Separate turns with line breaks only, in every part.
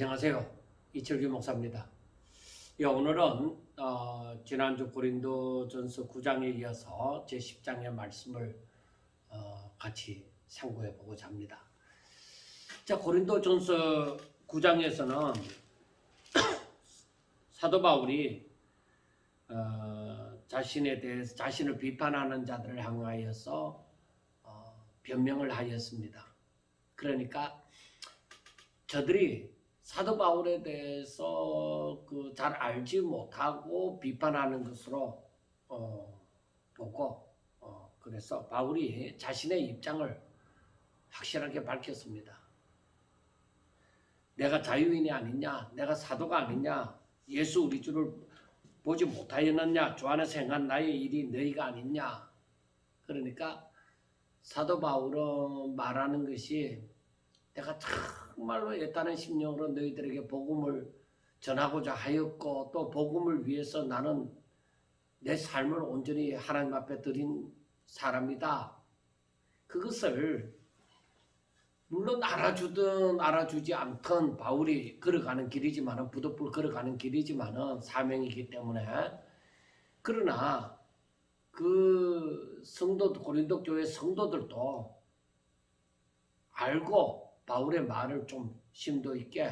안녕하세요. 이철규 목사입니다. 오늘은 지난주 고린도전서 9장에 이어서 제 10장의 말씀을 같이 상고해 보고자 합니다. 자, 고린도전서 9장에서는 사도 바울이 자신에 대해서 자신을 비판하는 자들을 향하여서 변명을 하였습니다. 그러니까 저들이 사도 바울에 대해서 잘 알지 못하고 비판하는 것으로 보고 그래서 바울이 자신의 입장을 확실하게 밝혔습니다. 내가 자유인이 아니냐, 내가 사도가 아니냐, 예수 우리 주를 보지 못하였느냐, 주 안에서 행한 나의 일이 너희가 아니냐. 그러니까 사도 바울은 말하는 것이 내가 정말로 애타는 심령으로 너희들에게 복음을 전하고자 하였고 또 복음을 위해서 나는 내 삶을 온전히 하나님 앞에 드린 사람이다. 그것을 물론 알아주든 알아주지 않든 바울이 걸어가는 길이지만은 부득불 걸어가는 길이지만은 사명이기 때문에 그러나 그 성도들 고린도 교회 성도들도 알고 바울의 말을 좀 심도 있게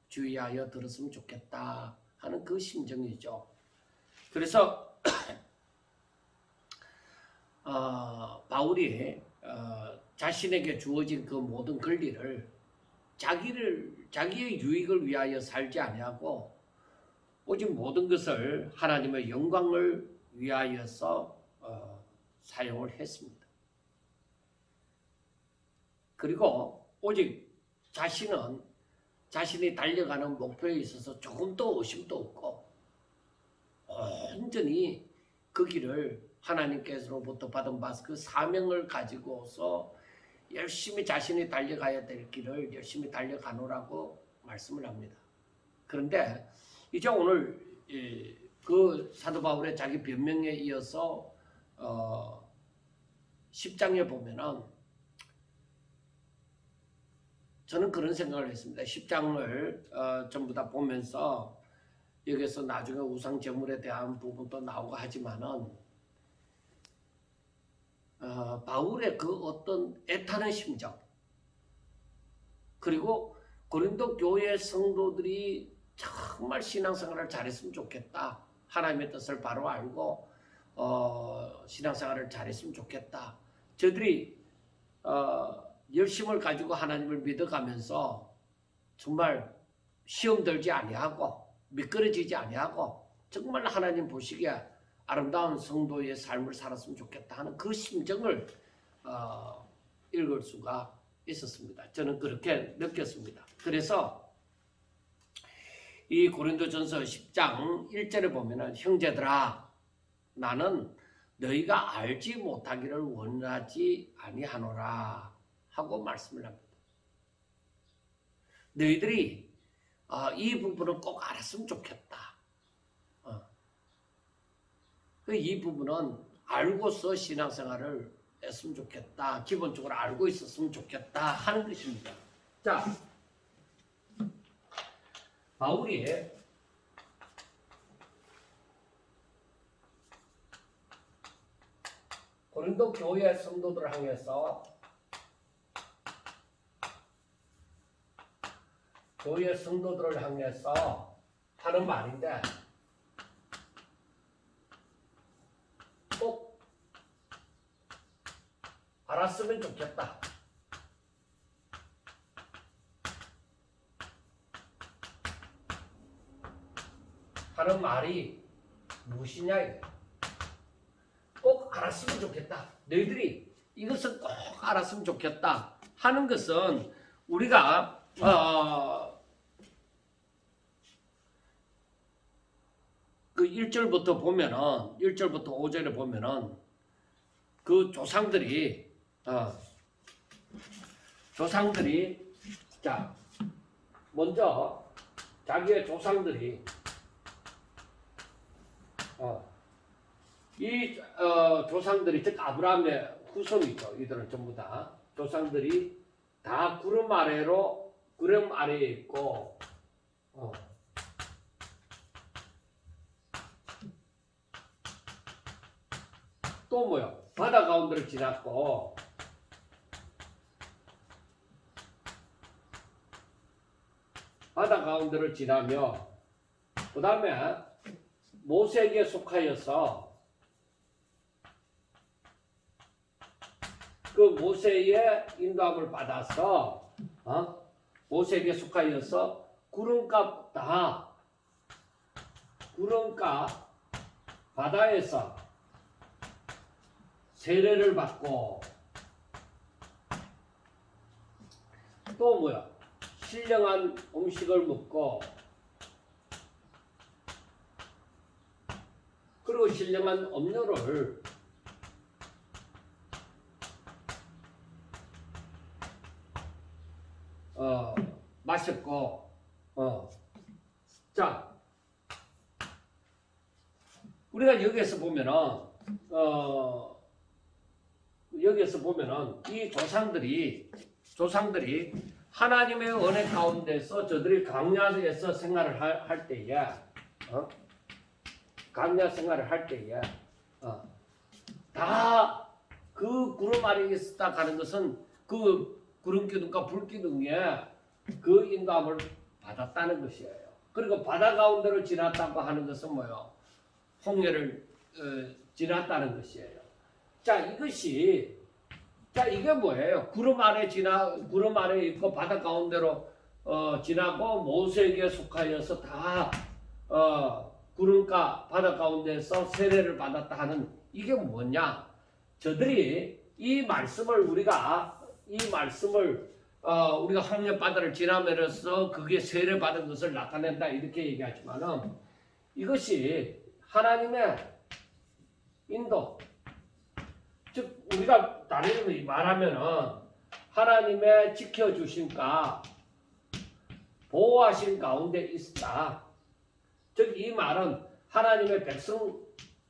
주의하여 들었으면 좋겠다 하는 그 심정이죠. 그래서 바울이 자신에게 주어진 그 모든 권리를 자기의 유익을 위하여 살지 아니하고 오직 모든 것을 하나님의 영광을 위하여서 사용을 했습니다. 그리고 오직 자신은 자신이 달려가는 목표에 있어서 조금도 의심도 없고 온전히 그 길을 하나님께서로부터 받은 바 그 사명을 가지고서 열심히 자신이 달려가야 될 길을 열심히 달려가노라고 말씀을 합니다. 그런데 이제 오늘 그 사도 바울의 자기 변명에 이어서 10장에 보면은 저는 그런 생각을 했습니다. 10장을 전부 다 보면서 여기서 나중에 우상 제물에 대한 부분도 나오고 하지만은 바울의 그 어떤 애타는 심정 그리고 고린도 교회 성도들이 정말 신앙생활을 잘했으면 좋겠다. 하나님의 뜻을 바로 알고 신앙생활을 잘했으면 좋겠다. 저들이 열심을 가지고 하나님을 믿어가면서 정말 시험 들지 아니하고 미끄러지지 아니하고 정말 하나님 보시기에 아름다운 성도의 삶을 살았으면 좋겠다 하는 그 심정을 읽을 수가 있었습니다. 저는 그렇게 느꼈습니다. 그래서 이 고린도전서 10장 1절에 보면은 형제들아 나는 너희가 알지 못하기를 원하지 아니하노라 하고 말씀을 합니다. 너희들이 이 부분은 꼭 알았으면 좋겠다. 이 부분은 알고서 신앙생활을 했으면 좋겠다. 기본적으로 알고 있었으면 좋겠다 하는 것입니다. 자, 바울이 고린도 교회 성도들을 향해서 교회 성도들을 향해서 하는 말인데 꼭 알았으면 좋겠다. 하는 말이 무엇이냐 이거예요. 꼭 알았으면 좋겠다. 너희들이 이것을 꼭 알았으면 좋겠다 하는 것은 우리가 그 1절부터 보면은 1절부터 5절에 보면은 그 조상들이 자 먼저 자기의 조상들이 이 조상들이 즉 아브라함의 후손이죠. 이들은 전부 다 조상들이 다 구름 아래에 있고 어. 또 뭐야? 바다 가운데를 지났고 바다 가운데를 지나며 그 다음에 모세에게 속하여서 그 모세의 인도함을 받아서 모세에게 속하여서 구름가 바다에서 세례를 받고 또 뭐야? 신령한 음식을 먹고 그리고 신령한 음료를 마셨고 자 우리가 여기에서 보면은 이 조상들이 하나님의 은혜 가운데서 저들이 광야에서 생활을 할 때에 광야 생활을 할 때에 다 그 구름 아래에 있었다 가는 것은 그 구름 기둥과 불 기둥에 그 인도함을 받았다는 것이에요. 그리고 바다 가운데로 지났다고 하는 것은 뭐요? 홍해를 지났다는 것이에요. 자 이게 뭐예요? 구름 아래 있고 바다 가운데로 지나고 모세에게 속하여서 다 구름가 바다 가운데서 세례를 받았다 하는 이게 뭐냐? 저들이 이 말씀을 우리가 홍해 바다를 지나면서 그게 세례 받은 것을 나타낸다 이렇게 얘기하지만은 이것이 하나님의 인도, 즉 우리가 다른 말하면은 하나님의 지켜주심과 보호하신 가운데 있다. 즉 이 말은 하나님의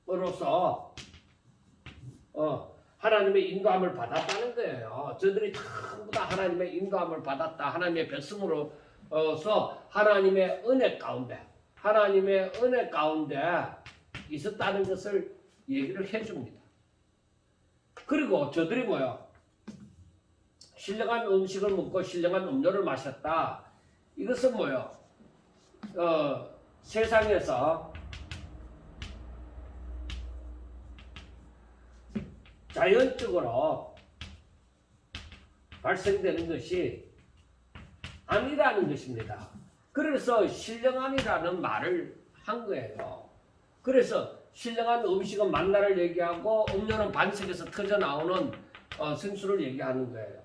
백성으로서 하나님의 인도함을 받았다는 거예요. 저들이 전부 다 하나님의 인도함을 받았다. 하나님의 백성으로서 하나님의 은혜 가운데 있었다는 것을 얘기를 해줍니다. 그리고 저들이 뭐요? 신령한 음식을 먹고 신령한 음료를 마셨다. 이것은 뭐요? 세상에서 자연적으로 발생되는 것이 아니라는 것입니다. 그래서 신령함이라는 말을 한 거예요. 그래서 신령한 음식은 만나를 얘기하고 음료는 반석에서 터져 나오는 생수를 얘기하는 거예요.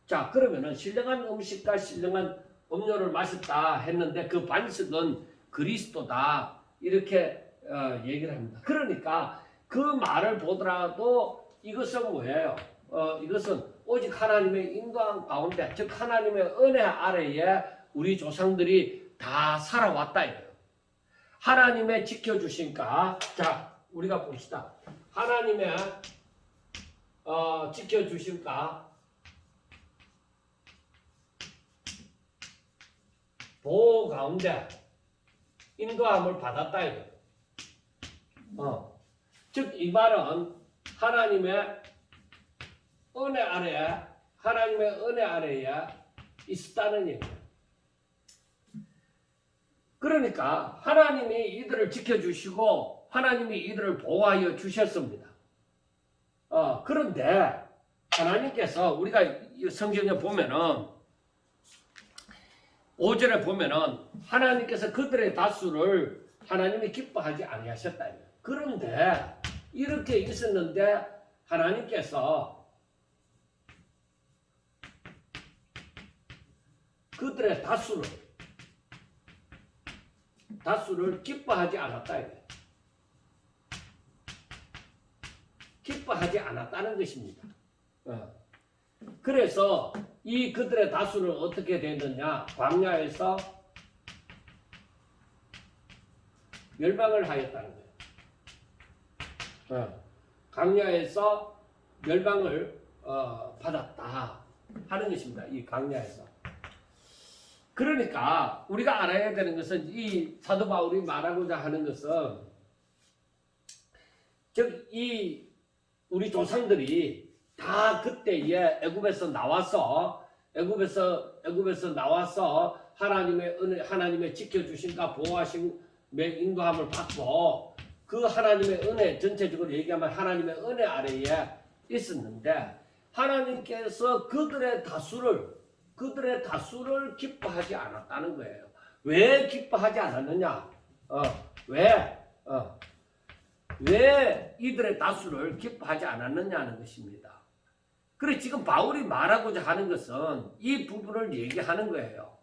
자, 그러면은 신령한 음식과 신령한 음료를 마셨다 했는데 그 반석은 그리스도다 이렇게 얘기를 합니다. 그러니까 그 말을 보더라도 이것은 뭐예요? 이것은 오직 하나님의 인도함 가운데, 즉 하나님의 은혜 아래에 우리 조상들이 다 살아왔다 이거예요. 하나님의 지켜주신가? 자, 우리가 봅시다. 하나님의 지켜주신가? 보호 가운데 인도함을 받았다 이거예요. 즉 이 말은 하나님의 은혜 아래에 있었다는 얘기예요. 그러니까 하나님이 이들을 지켜주시고 하나님이 이들을 보호하여 주셨습니다. 그런데 하나님께서 우리가 성경에 보면은 5절에 보면은 하나님께서 그들의 다수를 하나님이 기뻐하지 아니하셨다. 그런데 이렇게 있었는데 하나님께서 그들의 다수를 기뻐하지 않았다. 기뻐하지 않았다는 것입니다. 그래서 이 그들의 다수는 어떻게 됐느냐? 광야에서 멸망을 하였다는 거예요. 광야에서 멸망을 받았다 하는 것입니다. 이 광야에서. 그러니까 우리가 알아야 되는 것은 이 사도 바울이 말하고자 하는 것은 즉 이 우리 조상들이 다 그때에 애굽에서 나와서 하나님의 은혜, 하나님의 지켜주심과 보호하심의 인도함을 받고 그 하나님의 은혜, 전체적으로 얘기하면 하나님의 은혜 아래에 있었는데 하나님께서 그들의 다수를 기뻐하지 않았다는 거예요. 왜 기뻐하지 않았느냐? 왜 이들의 다수를 기뻐하지 않았느냐는 것입니다. 그래 지금 바울이 말하고자 하는 것은 이 부분을 얘기하는 거예요.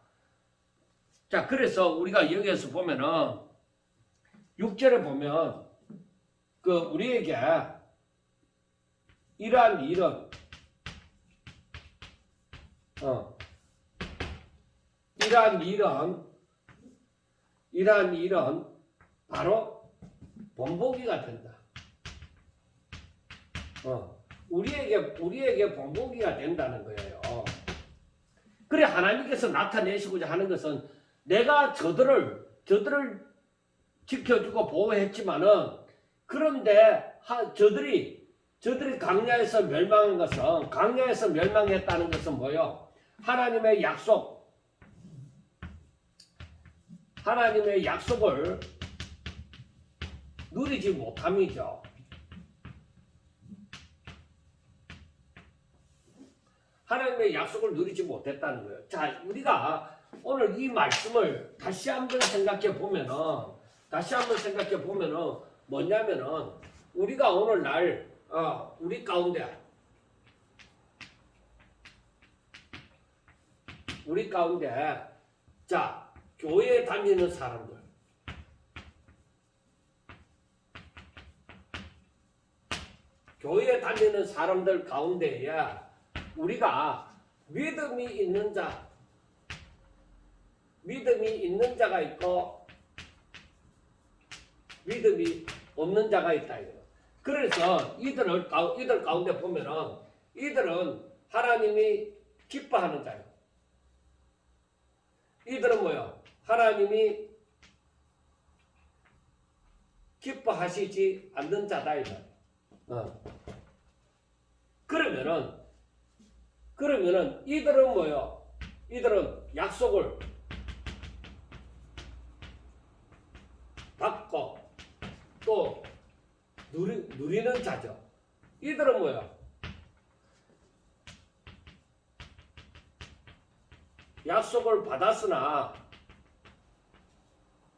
자, 그래서 우리가 여기에서 보면은 6절에 보면 그 우리에게 이러한 일은 바로 본보기가 된다. 우리에게 본보기가 된다는 거예요. 그래 하나님께서 나타내시고자 하는 것은 내가 저들을 지켜주고 보호했지만은 그런데 저들이 강야에서 멸망했다는 것은 뭐요? 하나님의 약속을 누리지 못함이죠. 하나님의 약속을 누리지 못했다는 거예요. 자, 우리가 오늘 이 말씀을 다시 한번 생각해 보면은 뭐냐면은 우리가 오늘날 우리 가운데 자, 교회에 다니는 사람들 가운데에 우리가 믿음이 있는 자가 있고 믿음이 없는 자가 있다. 그래서 이들 가운데 보면은 이들은 하나님이 기뻐하는 자예요. 이들은 뭐요? 하나님이 기뻐하시지 않는 자다. 그러면은 이들은 뭐요? 이들은 약속을 받고 또 누리는 자죠. 이들은 뭐요? 약속을 받았으나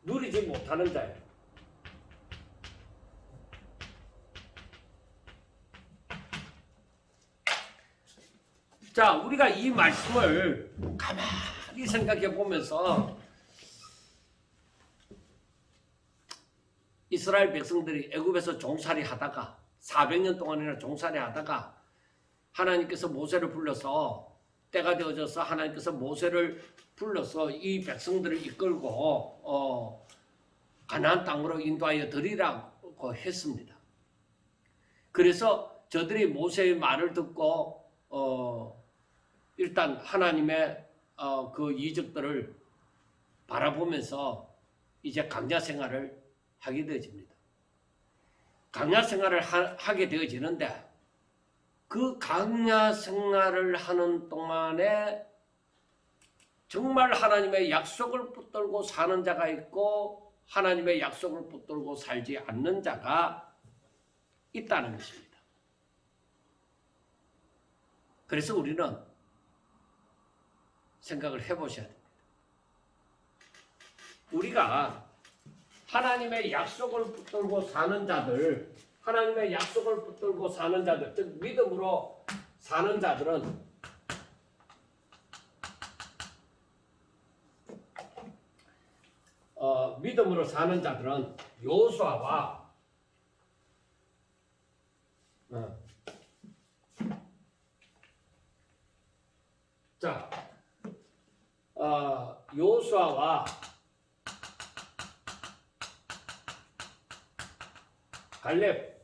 누리지 못하는 자예요. 자, 우리가 이 말씀을 가만히 생각해 보면서 이스라엘 백성들이 애굽에서 종살이 하다가 400년 동안이나 종살이 하다가 하나님께서 모세를 불러서 때가 되어져서 하나님께서 모세를 불러서 이 백성들을 이끌고 가나안 땅으로 인도하여 드리라고 했습니다. 그래서 저들이 모세의 말을 듣고 일단 하나님의 그 이적들을 바라보면서 이제 강야 생활을 하게 되어집니다. 강야 생활을 하게 되어지는데 그 강야 생활을 하는 동안에 정말 하나님의 약속을 붙들고 사는 자가 있고 하나님의 약속을 붙들고 살지 않는 자가 있다는 것입니다. 그래서 우리는 생각을 해보셔야 됩니다. 우리가 하나님의 약속을 붙들고 사는 자들, 즉 믿음으로 사는 자들은 여호수아와 여호수아와 갈렙,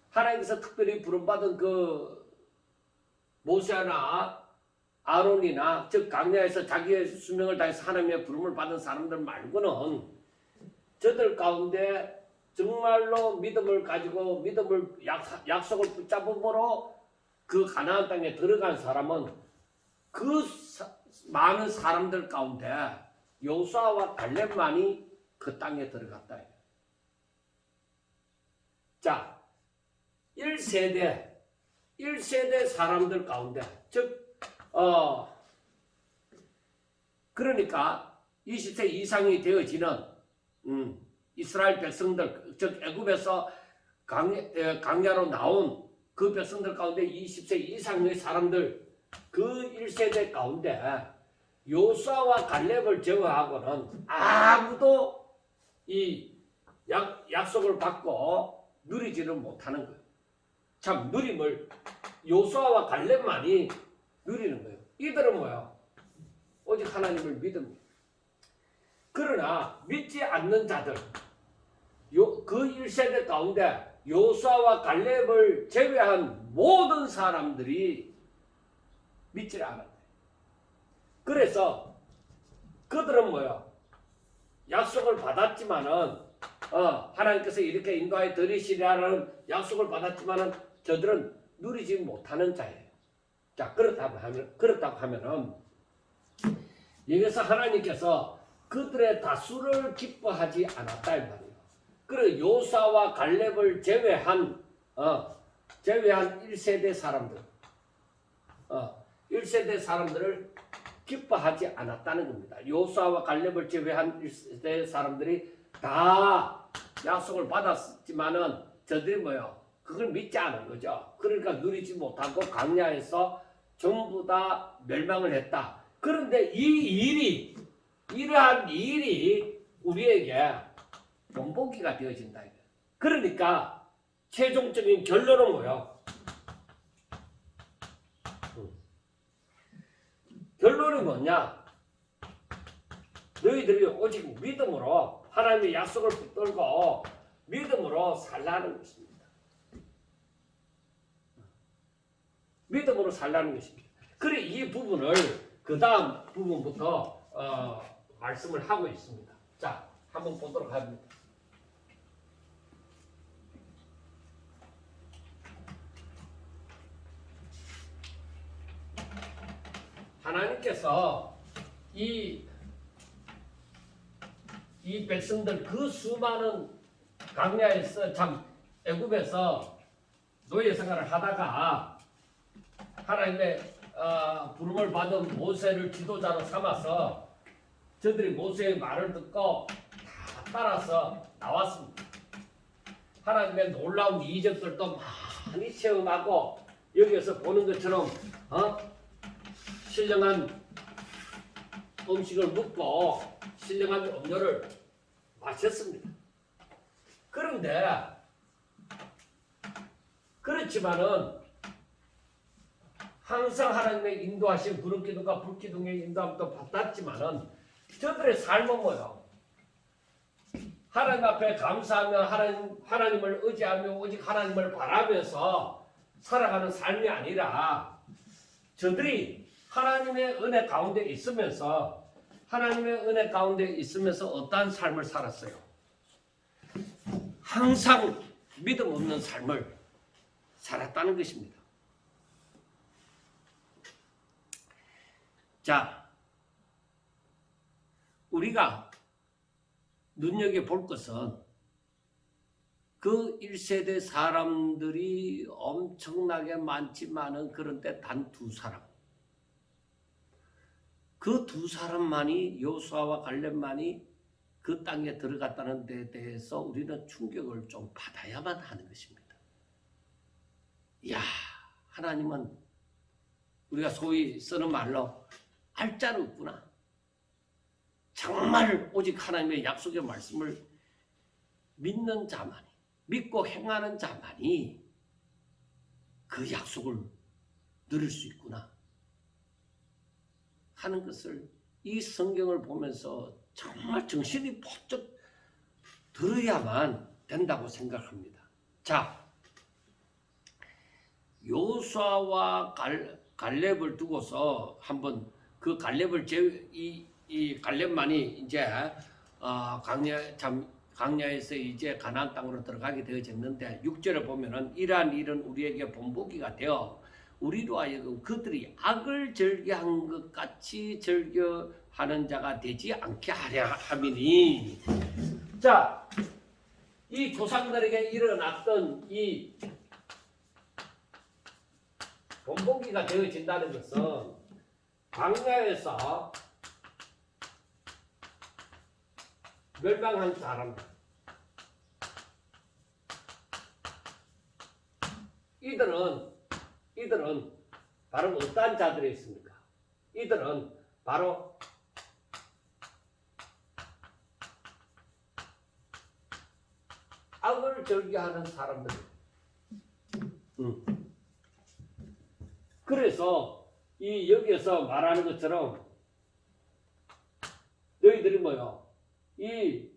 하나님께서 특별히 부름받은 그 모세나 아론이나 즉 광야에서 자기의 수명을 다해서 하나님의 부름을 받은 사람들 말고는 저들 가운데 정말로 믿음을 가지고 믿음을 약속을 붙잡음으로 그 가나안 땅에 들어간 사람은 그 많은 사람들 가운데 여호수아와 갈렙만이 그 땅에 들어갔다. 자, 1세대 사람들 가운데 즉 그러니까 20세 이상이 되어지는 이스라엘 백성들 즉 애굽에서 광야로 나온 그 백성들 가운데 20세 이상의 사람들 그 1세대 가운데 여호수아와 갈렙을 제외하고는 아무도 이 약속을 받고 누리지를 못하는 거예요. 참 누림을 여호수아와 갈렙만이 누리는 거예요. 이들은 뭐야? 오직 하나님을 믿습니다. 그러나 믿지 않는 자들 그 1세대 가운데 여호수아와 갈렙을 제외한 모든 사람들이 믿지를 않았대. 그래서 그들은 뭐야? 약속을 받았지만은 하나님께서 이렇게 인도하여 드리시리라는 약속을 받았지만은 저들은 누리지 못하는 자예요. 자, 그렇다고 하면은 여기서 하나님께서 그들의 다수를 기뻐하지 않았다 이 말이에요. 그리고 여호수아와 갈렙을 제외한 1세대 사람들, 1세대 사람들을 기뻐하지 않았다는 겁니다. 여호수아와 갈렙을 제외한 1세대 사람들이 다 약속을 받았지만은 저들이 뭐요? 그걸 믿지 않은 거죠. 그러니까 누리지 못하고 광야에서 전부 다 멸망을 했다. 그런데 이러한 일이 우리에게 본보기가 되어진다. 그러니까 최종적인 결론은 뭐예요? 결론이 뭐냐? 너희들이 오직 믿음으로 하나님의 약속을 붙들고 믿음으로 살라는 것입니다. 믿음으로 살라는 것입니다. 그래 이 부분을 그 다음 부분부터 말씀을 하고 있습니다. 자, 한번 보도록 합니다. 하나님께서 이 백성들 그 수많은 광야에서 참 애굽에서 노예 생활을 하다가 하나님의 부름을 받은 모세를 지도자로 삼아서 저들이 모세의 말을 듣고 다 따라서 나왔습니다. 하나님의 놀라운 이적들도 많이 체험하고 여기에서 보는 것처럼 신령한 음식을 먹고 신령한 음료를 마셨습니다. 그런데 그렇지만은 항상 하나님의 인도하신 구름기둥과 불기둥의 인도함도 받았지만은 저들의 삶은 뭐예요? 하나님 앞에 감사하며 하나님을 의지하며 오직 하나님을 바라면서 살아가는 삶이 아니라 저들이 하나님의 은혜 가운데 있으면서 어떠한 삶을 살았어요? 항상 믿음 없는 삶을 살았다는 것입니다. 자, 우리가 눈여겨볼 것은 그 1세대 사람들이 엄청나게 많지만은 그런데 단 두 사람. 그 두 사람만이 여호수아와 갈렙만이 그 땅에 들어갔다는 데 대해서 우리는 충격을 좀 받아야만 하는 것입니다. 이야, 하나님은 우리가 소위 쓰는 말로 알짜는 없구나. 정말 오직 하나님의 약속의 말씀을 믿는 자만이, 믿고 행하는 자만이 그 약속을 누릴 수 있구나 하는 것을 이 성경을 보면서 정말 정신이 번쩍 들어야만 된다고 생각합니다. 자, 여호수아와 갈렙을 두고서 한번 그 갈렙을 이 갈렙만이 이제 강야에서 이제 가나안 땅으로 들어가게 되어졌는데 6절에 보면은 이러한 일은 우리에게 본보기가 되어 우리로 하여금 그들이 악을 절개한 것 같이 절개하는 자가 되지 않게 하려 함이니. 자, 이 조상들에게 일어났던 이 본보기가 되어진다는 것은 광야에서 멸망한 사람들, 이들은 바로 어떠한 자들이 있습니까? 이들은 바로 악을 절개하는 사람들. 그래서 이 여기에서 말하는 것처럼 너희들이 뭐요? 이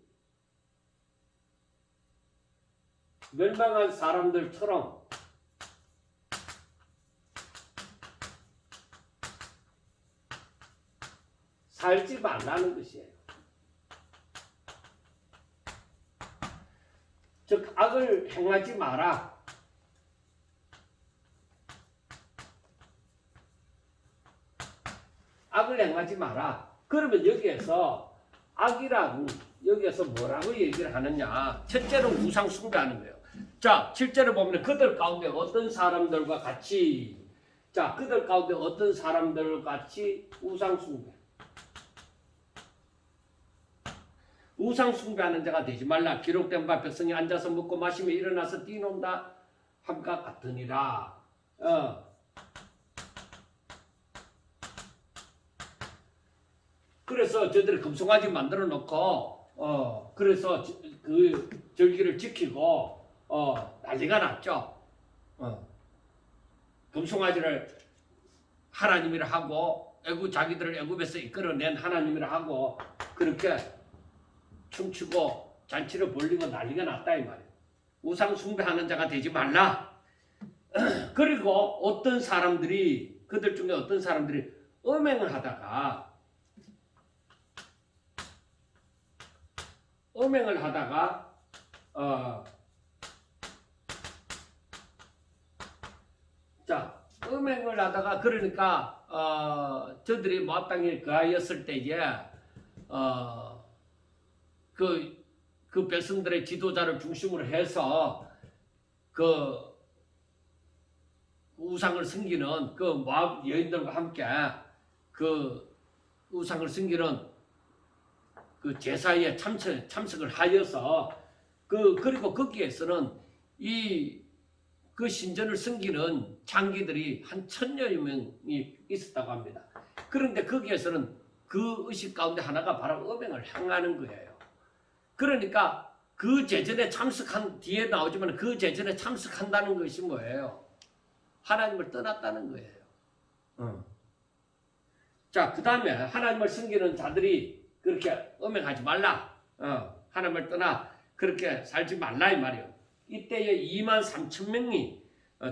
멸망한 사람들처럼 살지 말라는 것이에요. 즉 악을 행하지 마라. 악을 행하지 마라. 그러면 여기에서 악이라고 여기에서 뭐라고 얘기를 하느냐? 첫째로 우상 숭배하는 거예요. 자, 7절을 보면 그들 가운데 어떤 사람들과 같이, 자, 그들 가운데 어떤 사람들과 같이 우상 숭배. 우상 숭배하는 자가 되지 말라. 기록된 바 백성이 앉아서 먹고 마시며 일어나서 뛰논다 함과 같으니라. 그래서 저들이 금송아지 만들어 놓고 그래서 그 절기를 지키고 난리가 났죠. 금송아지를 하나님이라 하고 자기들을 애굽에서 이끌어낸 하나님이라 하고 그렇게 춤추고 잔치를 벌리고 난리가 났다 이 말이에요. 우상 숭배하는 자가 되지 말라. 그리고 어떤 사람들이 그들 중에 어떤 사람들이 음행을 하다가 음행을 하다가 그러니까 저들이 모압 땅에 거하였을 때에 그 백성들의 지도자를 중심으로 해서 그 우상을 섬기는 그 모압 여인들과 함께 그 우상을 섬기는 그 제사에 참석을 하여서 그리고 거기에서는 그 신전을 섬기는 장기들이 한 1000여여 명이 있었다고 합니다. 그런데 거기에서는 그 의식 가운데 하나가 바로 음행을 행하는 거예요. 그러니까 그 제전에 참석한 뒤에 나오지만 그 제전에 참석한다는 것이 뭐예요? 하나님을 떠났다는 거예요. 자, 그 다음에 하나님을 섬기는 자들이 그렇게 음행하지 말라. 하나님을 떠나 그렇게 살지 말라 이 말이에요. 이때에 23,000명이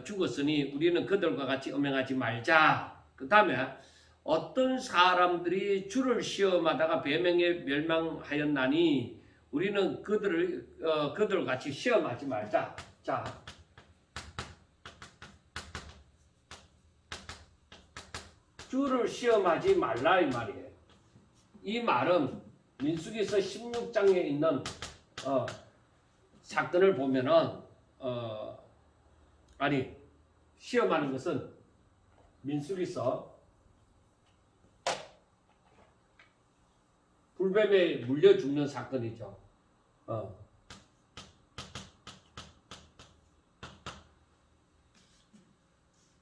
죽었으니 우리는 그들과 같이 음행하지 말자. 그 다음에 어떤 사람들이 주를 시험하다가 배명에 멸망하였나니 우리는 그들 같이 시험하지 말자. 자, 주를 시험하지 말라 이 말이에요. 이 말은 민수기서 16장에 있는 사건을 보면은 시험하는 것은 민수기서 불뱀에 물려 죽는 사건이죠.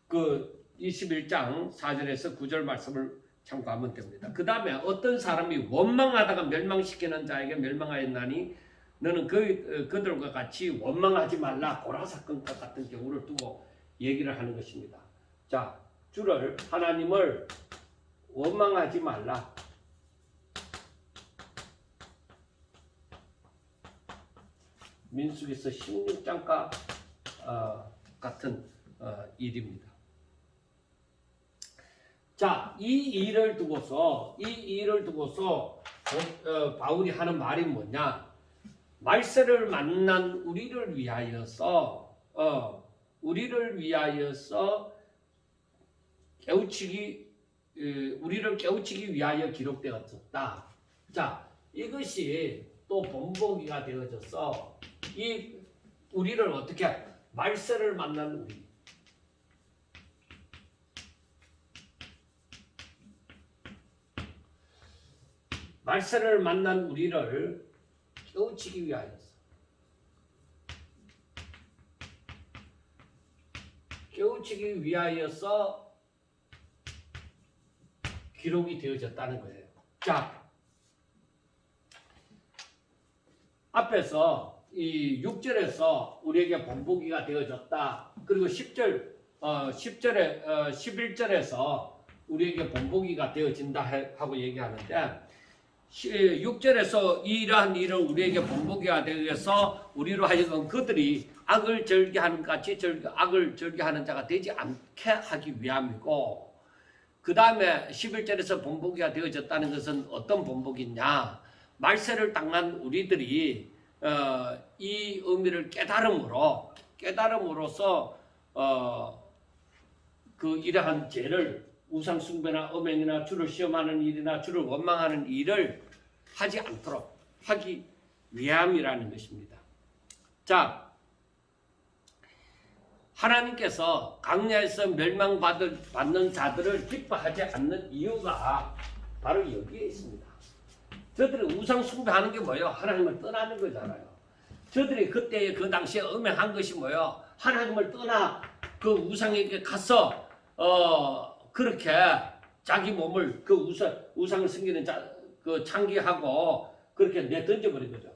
그 21장 4절에서 9절 말씀을 참고하면 됩니다. 그 다음에 어떤 사람이 원망하다가 멸망시키는 자에게 멸망하였나니 너는 그들과 같이 원망하지 말라. 고라 사건과 같은 경우를 두고 얘기를 하는 것입니다. 자, 하나님을 원망하지 말라. 민수기서 16장과 같은 일입니다. 자, 이 일을 두고서 바울이 하는 말이 뭐냐? 말세를 만난 우리를 위하여서 우리를 깨우치기 위하여 기록되었다. 자, 이것이 또 본보기가 되어져서 이 우리를 어떻게 말세를 만난 우리, 말세를 만난 우리를 깨우치기 위하여서, 깨우치기 위하여서 기록이 되어졌다는 거예요. 자, 앞에서 이 6절에서 우리에게 본보기가 되어졌다. 그리고 11절에서 우리에게 본보기가 되어진다 하고 얘기하는데, 6절에서 이러한 일을 우리에게 본보기가 되어서 우리로 하여금 그들이 악을 절개하는 같이 악을 절개하는 자가 되지 않게 하기 위함이고, 그 다음에 11절에서 본보기가 되어졌다는 것은 어떤 본보기냐? 말세를 당한 우리들이 이 의미를 깨달음으로써 그 이러한 죄를, 우상 숭배나 음행이나 주를 시험하는 일이나 주를 원망하는 일을 하지 않도록 하기 위함이라는 것입니다. 자, 하나님께서 광야에서 멸망받는 자들을 기뻐하지 않는 이유가 바로 여기에 있습니다. 저들이 우상 숭배하는 게 뭐예요? 하나님을 떠나는 거잖아요. 저들이 그때 그 당시에 음행한 것이 뭐예요? 하나님을 떠나 그 우상에게 가서 그렇게 자기 몸을 그 우상을 섬기는 그 창기하고 그렇게 내던져버린 거죠.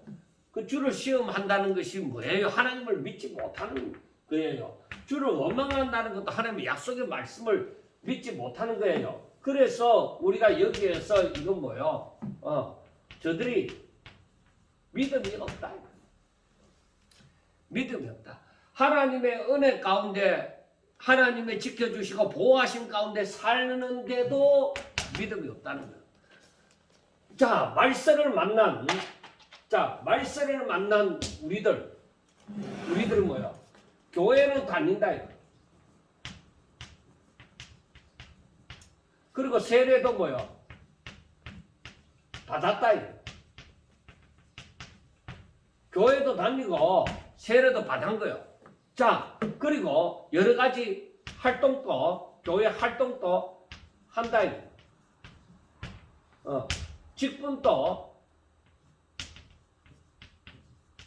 그 주를 시험한다는 것이 뭐예요? 하나님을 믿지 못하는 거예요. 주를 원망한다는 것도 하나님의 약속의 말씀을 믿지 못하는 거예요. 그래서 우리가 여기에서 이건 뭐예요? 저들이 믿음이 없다. 믿음이 없다. 하나님의 은혜 가운데, 하나님의 지켜주시고 보호하신 가운데 살는데도 믿음이 없다는 거예요. 자, 말세를 만난 우리들은 뭐예요? 교회는 다닌다. 그리고 세례도 뭐예요? 받았다. 교회도 다니고 세례도 받은 거예요. 자, 그리고 여러 가지 활동도, 교회 활동도 한다. 직분도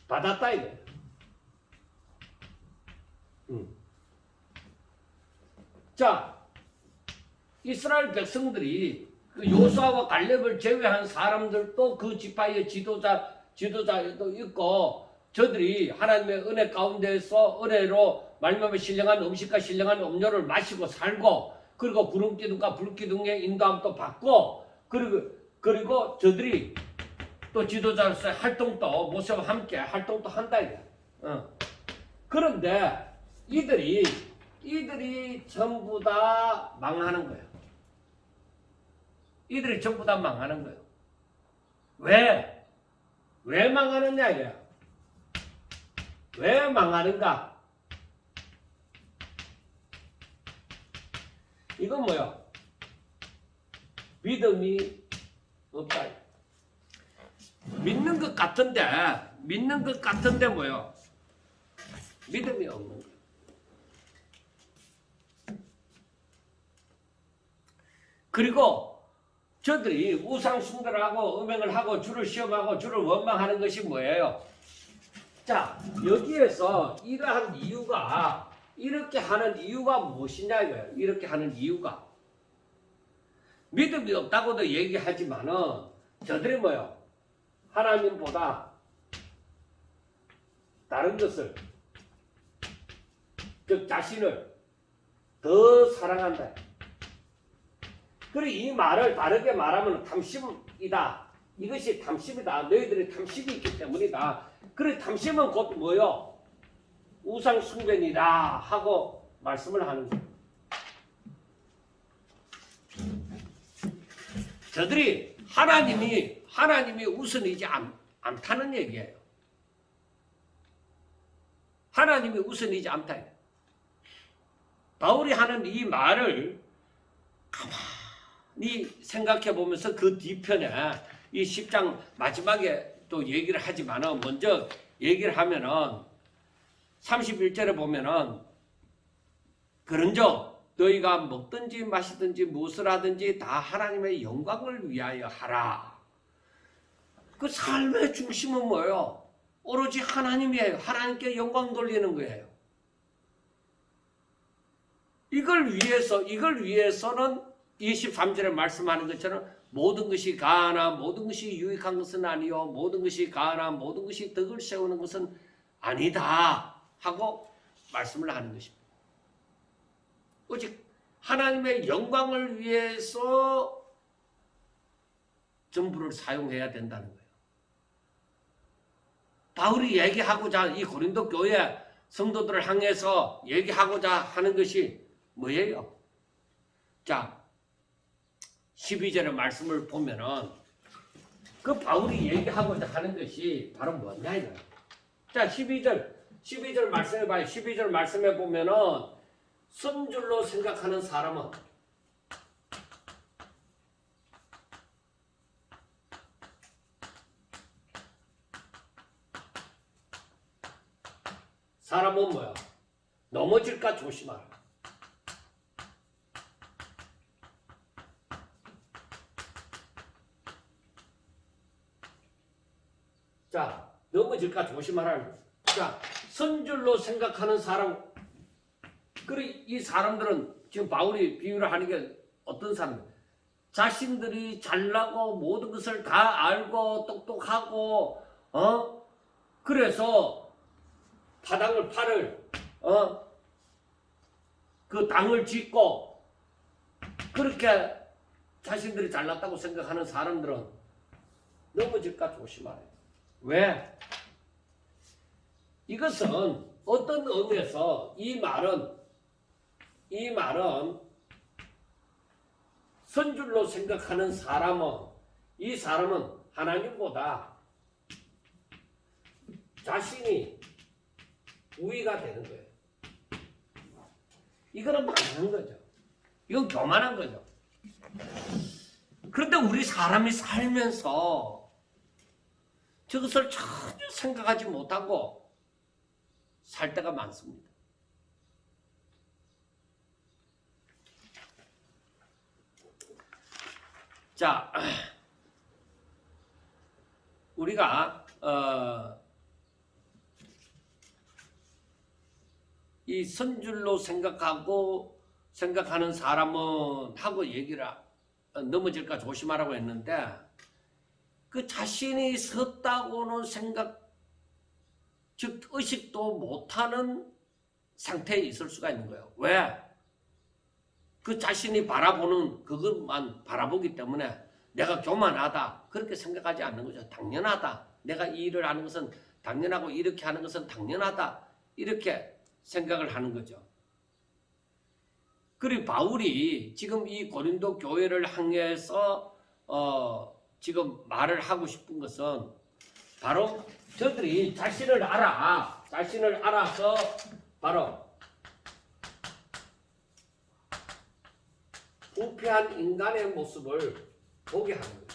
받았다. 자, 이스라엘 백성들이 그 요수아와 갈렙을 제외한 사람들도 그 지파의 지도자도 있고, 저들이 하나님의 은혜 가운데서 은혜로 말미암아 신령한 음식과 신령한 음료를 마시고 살고, 그리고 구름 기둥과 불 기둥의 인도함도 받고, 그리고 저들이 또 지도자로서의 활동도 모세와 함께 활동도 한다. 그런데 이들이 전부 다 망하는 거예요. 이들이 전부 다 망하는 거예요. 왜 망하느냐 이거야. 왜 망하는가? 이건 뭐야? 믿음이 없다. 믿는 것 같은데 뭐야? 믿음이 없는 거야. 그리고 저들이 우상 숭배를 하고 음행을 하고 주를 시험하고 주를 원망하는 것이 뭐예요? 자, 여기에서 이러한 이유가, 이렇게 하는 이유가 무엇이냐 이거예요. 이렇게 하는 이유가 믿음이 없다고도 얘기하지만은 저들이 뭐예요? 하나님보다 다른 것을, 즉 자신을 더 사랑한다. 그리고 이 말을 다르게 말하면 탐심이다. 이것이 탐심이다. 너희들이 탐심이 있기 때문이다. 그래, 탐심은 곧 뭐요? 우상 숭배니라 하고 말씀을 하는 거예요. 저들이 하나님이 우선이지 않다는 얘기예요. 하나님이 우선이지 않다. 바울이 하는 이 말을 가만히 생각해 보면서 그 뒤편에 이 10장 마지막에 또 얘기를 하지만은 먼저 얘기를 하면은 31절에 보면은 그런즉 너희가 먹든지 마시든지 무엇을 하든지 다 하나님의 영광을 위하여 하라. 그 삶의 중심은 뭐예요? 오로지 하나님이에요. 하나님께 영광 돌리는 거예요. 이걸 위해서는 23절에 말씀하는 것처럼 모든 것이 가하나 모든 것이 유익한 것은 아니요 모든 것이 가하나 모든 것이 덕을 세우는 것은 아니다 하고 말씀을 하는 것입니다. 오직 하나님의 영광을 위해서 전부를 사용해야 된다는 거예요. 바울이 얘기하고자 이 고린도 교회 성도들을 향해서 얘기하고자 하는 것이 뭐예요? 자, 12절의 말씀을 보면은 그 바울이 얘기하고자 하는 것이 바로 뭐냐 이거예요. 자, 12절 말씀해 봐요. 12절 말씀해 보면은 선줄로 생각하는 사람은 뭐야? 넘어질까 조심하라. 자, 넘어질까 조심하라. 자, 선줄로 생각하는 사람. 그리고 이 사람들은 지금 바울이 비유를 하는 게 어떤 사람? 자신들이 잘나고 모든 것을 다 알고 똑똑하고 그래서 팔을 그 당을 짓고 그렇게 자신들이 잘났다고 생각하는 사람들은 넘어질까 조심하래. 왜? 이것은 어떤 의미에서 이 말은 선줄로 생각하는 이 사람은 하나님보다 자신이 우위가 되는 거예요. 이거는 많은 거죠. 이건 교만한 거죠. 그런데 우리 사람이 살면서 저것을 전혀 생각하지 못하고 살 때가 많습니다. 자, 우리가 이 선줄로 생각하는 사람은 하고 얘기를 넘어질까 조심하라고 했는데 그 자신이 섰다고는 즉 의식도 못하는 상태에 있을 수가 있는 거예요. 왜? 그 자신이 바라보는 그것만 바라보기 때문에 내가 교만하다 그렇게 생각하지 않는 거죠. 당연하다. 내가 이 일을 하는 것은 당연하고 이렇게 하는 것은 당연하다. 이렇게 생각을 하는 거죠. 그리고 바울이 지금 이 고린도 교회를 향해서 지금 말을 하고 싶은 것은 바로 저들이 자신을 알아서 바로 부패한 인간의 모습을 보게 하는 거예요.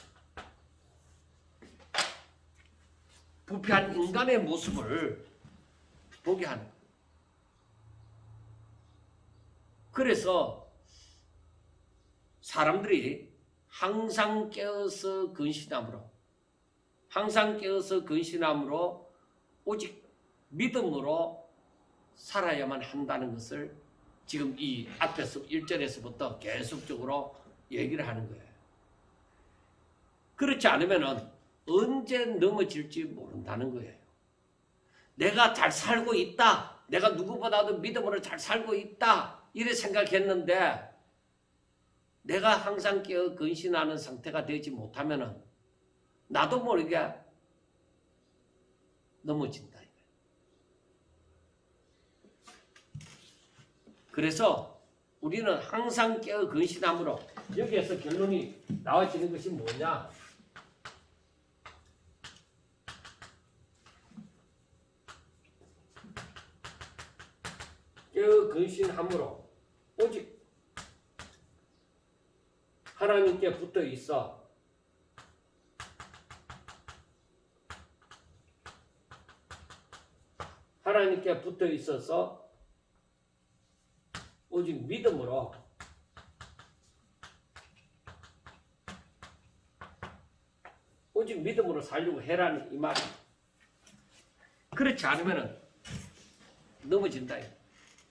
부패한 인간의 모습을 보게 하는 거예요. 그래서 사람들이 항상 깨어서 근신함으로 오직 믿음으로 살아야만 한다는 것을 지금 이 앞에서 1절에서부터 계속적으로 얘기를 하는 거예요. 그렇지 않으면 언제 넘어질지 모른다는 거예요. 내가 잘 살고 있다. 내가 누구보다도 믿음으로 잘 살고 있다. 이래 생각했는데 내가 항상 깨어 근신하는 상태가 되지 못하면 나도 모르게 넘어진다. 그래서 우리는 항상 깨어 근신함으로 여기에서 결론이 나와지는 것이 뭐냐? 깨어 근신함으로 오직 하나님께 붙어 있어 하나님께 붙어 있어서 오직 믿음으로 살려고 해라는 이 말이야. 그렇지 않으면은 넘어진다.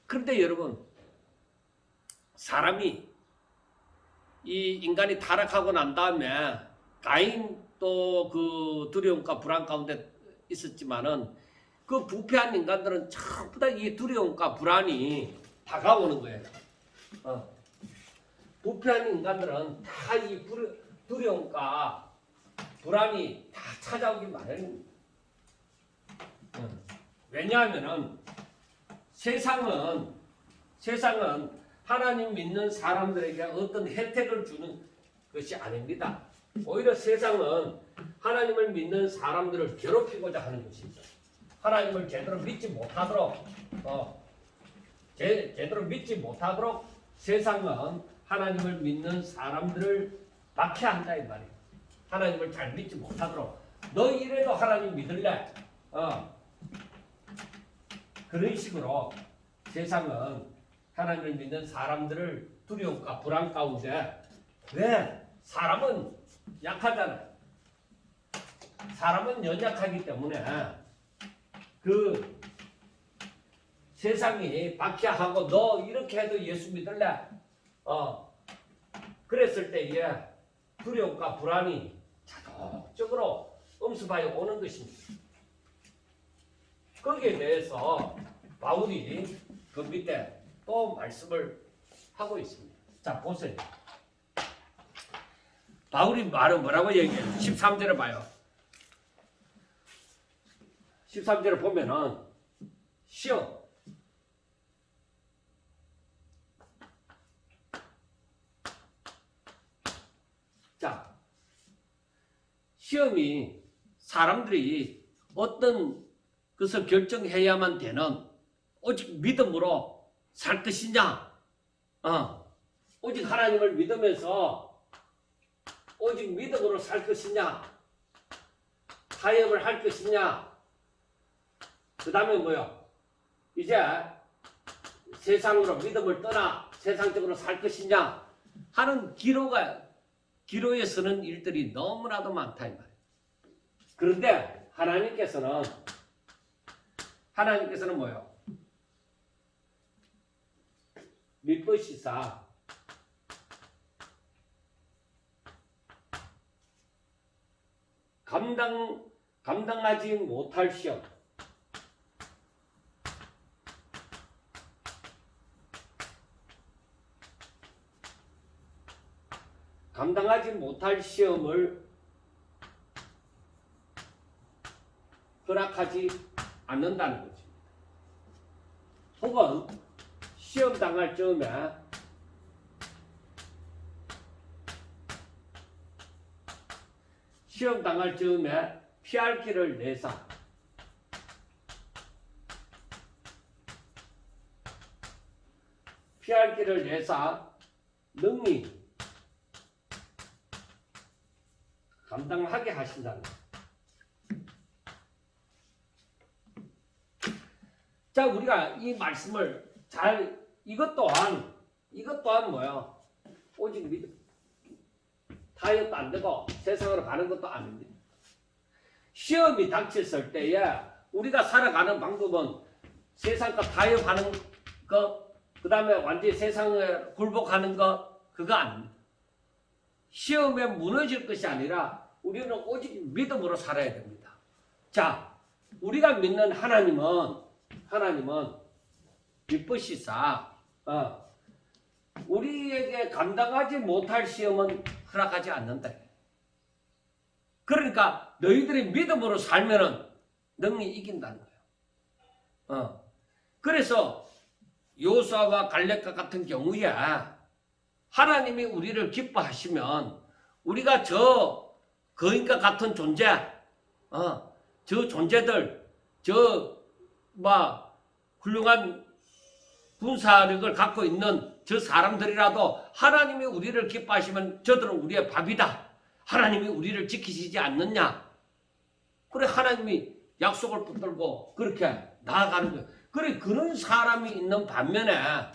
그런데 여러분, 사람이 이 인간이 타락하고 난 다음에 가인 또 그 두려움과 불안 가운데 있었지만은 그 부패한 인간들은 전부 다 이 두려움과 불안이 다가오는 거예요. 부패한 인간들은 다 이 두려움과 불안이 다 찾아오기 마련입니다. 왜냐하면은 세상은 하나님 믿는 사람들에게 어떤 혜택을 주는 것이 아닙니다. 오히려 세상은 하나님을 믿는 사람들을 괴롭히고자 하는 것입니다. 하나님을 제대로 믿지 못하도록 제대로 믿지 못하도록 세상은 하나님을 믿는 사람들을 박해한다 이 말이에요. 하나님을 잘 믿지 못하도록 너 이래도 하나님 믿을래? 그런 식으로 세상은 하나님을 믿는 사람들을 두려움과 불안 가운데 왜? 사람은 약하잖아요. 사람은 연약하기 때문에 그 세상이 박해하고 너 이렇게 해도 예수 믿을래? 그랬을 때에 두려움과 불안이 자동적으로 엄습하여 오는 것입니다. 거기에 대해서 바울이 그 밑에 또 말씀을 하고 있습니다. 자, 보세요. 바울이 말은 뭐라고 얘기해요? 13절을 봐요. 13절을 보면은 시험. 자, 시험이 사람들이 어떤 것을 결정해야만 되는 오직 믿음으로 살 것이냐? 오직 하나님을 믿으면서 오직 믿음으로 살 것이냐? 타협을 할 것이냐? 그 다음에 뭐요? 이제 세상으로 믿음을 떠나 세상적으로 살 것이냐? 하는 기로에 서는 일들이 너무나도 많다 이 말이에요. 그런데 하나님께서는 뭐요? 믿으시사 감당하지 못할 시험, 감당하지 못할 시험을 허락하지 않는다는 거죠. 혹은 시험 당할 즈음에 피할 길을 내사 능히 감당하게 하신다는 거예요. 자, 우리가 이 말씀을 이것 또한 뭐야? 오직 믿음. 타협도 안 되고 세상으로 가는 것도 아닙니다. 시험이 닥쳤을 때에 우리가 살아가는 방법은 세상과 타협하는 것, 그 다음에 완전히 세상에 굴복하는 것, 그거 아닙니다. 시험에 무너질 것이 아니라 우리는 오직 믿음으로 살아야 됩니다. 자, 우리가 믿는 하나님은 기쁘시사 우리에게 감당하지 못할 시험은 허락하지 않는다. 그러니까 너희들이 믿음으로 살면은 능히 이긴다는 거예요. 그래서 여호수아와 갈렙과 같은 경우에 하나님이 우리를 기뻐하시면 우리가 저 거인과 같은 존재, 저 존재들, 훌륭한 군사력을 갖고 있는 저 사람들이라도 하나님이 우리를 기뻐하시면 저들은 우리의 밥이다. 하나님이 우리를 지키시지 않느냐. 그래 하나님이 약속을 붙들고 그렇게 나아가는 거예요. 그래 그런 사람이 있는 반면에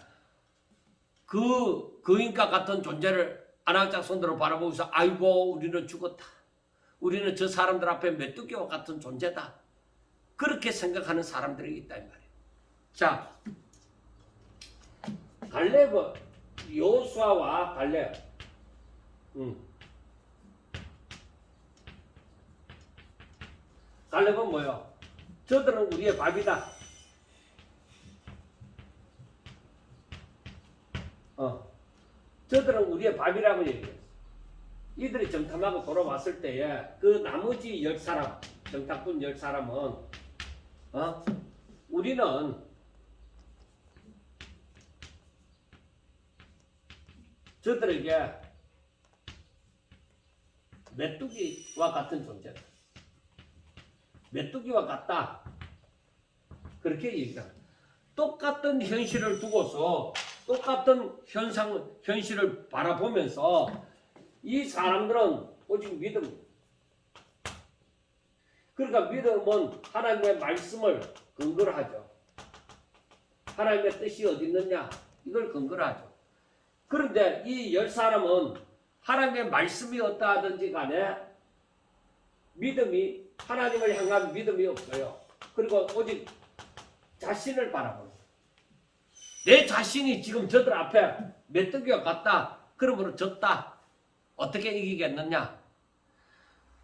그 거인과 같은 존재를 안악장 손들어 바라보면서 아이고 우리는 죽었다. 우리는 저 사람들 앞에 메뚜기와 같은 존재다. 그렇게 생각하는 사람들이 있다 이 말이에요. 자, 갈렙은 여호수아와 갈렙. 갈렙은 뭐요? 저들은 우리의 밥이다. 저들은 우리의 밥이라고 얘기했어. 이들이 정탐하고 돌아왔을 때에 그 나머지 10사람, 정탐꾼 10사람은 우리는 저들에게 메뚜기와 같은 존재다. 메뚜기와 같다. 그렇게 얘기합니다. 똑같은 현실을 두고서 똑같은 현실을 바라보면서 이 사람들은 오직 믿음. 그러니까 믿음은 하나님의 말씀을 근거로 하죠. 하나님의 뜻이 어디 있느냐 이걸 근거로 하죠. 그런데 이 10사람은 하나님의 말씀이 어떠하든지 간에 믿음이 하나님을 향한 믿음이 없어요. 그리고 오직 자신을 바라보는 거예요. 내 자신이 지금 저들 앞에 메뚜기와 같다. 그러므로 졌다. 어떻게 이기겠느냐?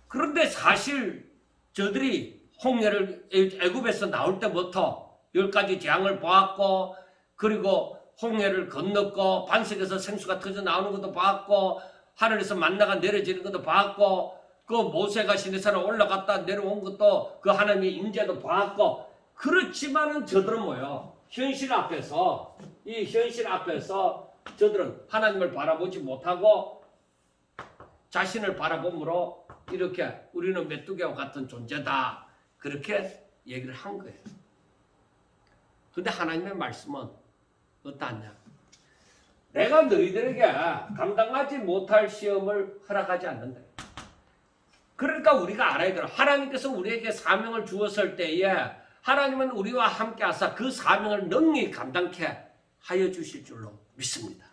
그런데 사실 저들이 홍해를 애굽에서 나올 때부터 10가지 재앙을 보았고 그리고 홍해를 건넜고 반석에서 생수가 터져 나오는 것도 봤고 하늘에서 만나가 내려지는 것도 봤고 그 모세가 시내산에 올라갔다 내려온 것도 그 하나님의 임재도 봤고 그렇지만은 저들은 뭐예요? 현실 앞에서 이 현실 앞에서 저들은 하나님을 바라보지 못하고 자신을 바라보므로 이렇게 우리는 메뚜기와 같은 존재다 그렇게 얘기를 한 거예요. 근데 하나님의 말씀은 어떠하냐? 내가 너희들에게 감당하지 못할 시험을 허락하지 않는다. 그러니까 우리가 알아야 돼요. 하나님께서 우리에게 사명을 주었을 때에 하나님은 우리와 함께 하사 그 사명을 능히 감당케 하여 주실 줄로 믿습니다.